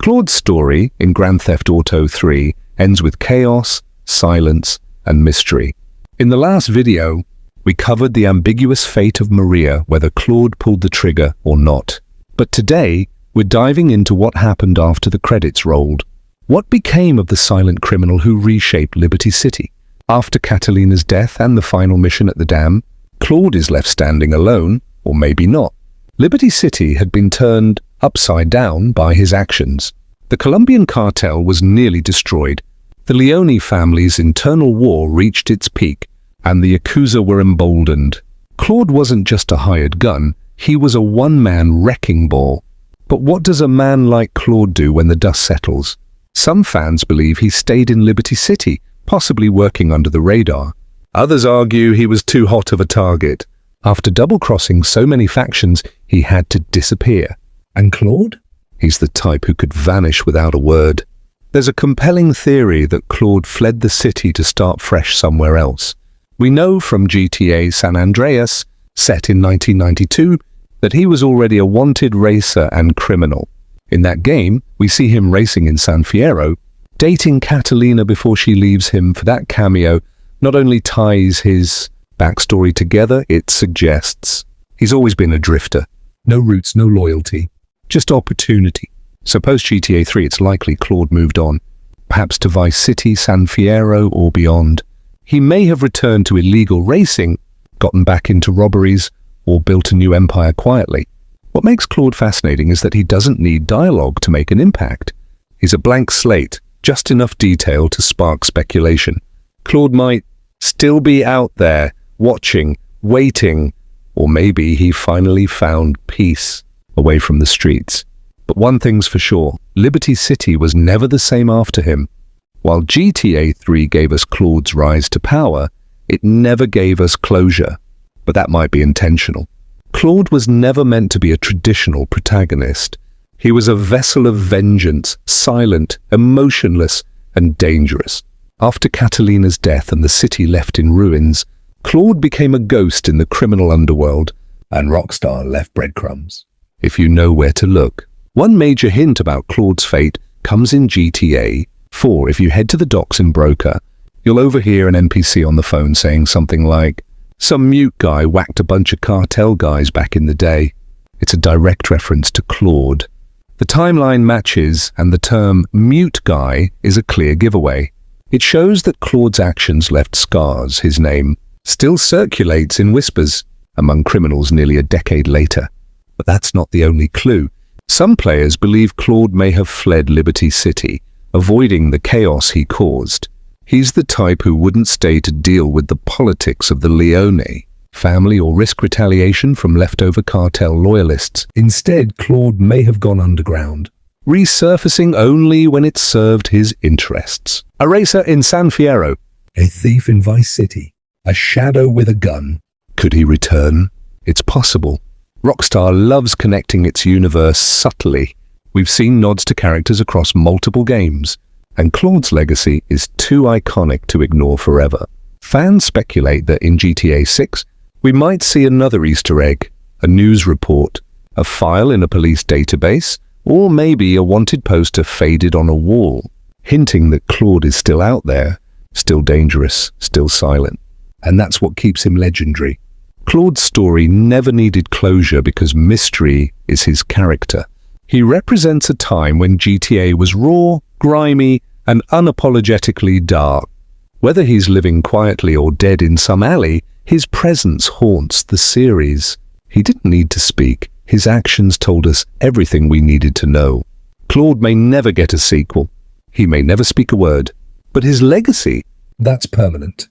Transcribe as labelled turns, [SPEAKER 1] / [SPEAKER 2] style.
[SPEAKER 1] Claude's story in Grand Theft Auto 3 ends with chaos, silence, and mystery. In the last video, we covered the ambiguous fate of Maria, whether Claude pulled the trigger or not. But today, we're diving into what happened after the credits rolled. What became of the silent criminal who reshaped Liberty City? After Catalina's death and the final mission at the dam, Claude is left standing alone, or maybe not. Liberty City had been turned upside down by his actions. The Colombian cartel was nearly destroyed. The Leone family's internal war reached its peak, and the Yakuza were emboldened. Claude wasn't just a hired gun, he was a one-man wrecking ball. But what does a man like Claude do when the dust settles? Some fans believe he stayed in Liberty City, possibly working under the radar. Others argue he was too hot of a target. After double-crossing so many factions, he had to disappear. And Claude? He's the type who could vanish without a word. There's a compelling theory that Claude fled the city to start fresh somewhere else. We know from GTA San Andreas, set in 1992, that he was already a wanted racer and criminal. In that game, we see him racing in San Fierro, dating Catalina before she leaves him. For that cameo not only ties his backstory together, it suggests he's always been a drifter. No roots, no loyalty, just opportunity. So post-GTA 3, it's likely Claude moved on, perhaps to Vice City, San Fierro, or beyond. He may have returned to illegal racing, gotten back into robberies, or built a new empire quietly. What makes Claude fascinating is that he doesn't need dialogue to make an impact. He's a blank slate, just enough detail to spark speculation. Claude might still be out there, watching, waiting, or maybe he finally found peace away from the streets. But one thing's for sure, Liberty City was never the same after him. While GTA 3 gave us Claude's rise to power, it never gave us closure. But that might be intentional. Claude was never meant to be a traditional protagonist. He was a vessel of vengeance, silent, emotionless, and dangerous. After Catalina's death and the city left in ruins, Claude became a ghost in the criminal underworld, and Rockstar left breadcrumbs. If you know where to look. One major hint about Claude's fate comes in GTA 4. If you head to the docks in Broker, you'll overhear an NPC on the phone saying something like, "Some mute guy whacked a bunch of cartel guys back in the day." It's a direct reference to Claude. The timeline matches, and the term mute guy is a clear giveaway. It shows that Claude's actions left scars. His name still circulates in whispers among criminals nearly a decade later. But that's not the only clue. Some players believe Claude may have fled Liberty City, avoiding the chaos he caused. He's the type who wouldn't stay to deal with the politics of the Leone family or risk retaliation from leftover cartel loyalists. Instead, Claude may have gone underground, resurfacing only when it served his interests. A racer in San Fierro, a thief in Vice City, a shadow with a gun. Could he return? It's possible. Rockstar loves connecting its universe subtly. We've seen nods to characters across multiple games, and Claude's legacy is too iconic to ignore forever. Fans speculate that in GTA 6, we might see another Easter egg, a news report, a file in a police database, or maybe a wanted poster faded on a wall, hinting that Claude is still out there, still dangerous, still silent. And that's what keeps him legendary. Claude's story never needed closure because mystery is his character. He represents a time when GTA was raw, grimy, and unapologetically dark. Whether he's living quietly or dead in some alley, his presence haunts the series. He didn't need to speak. His actions told us everything we needed to know. Claude may never get a sequel. He may never speak a word. But his legacy, that's permanent.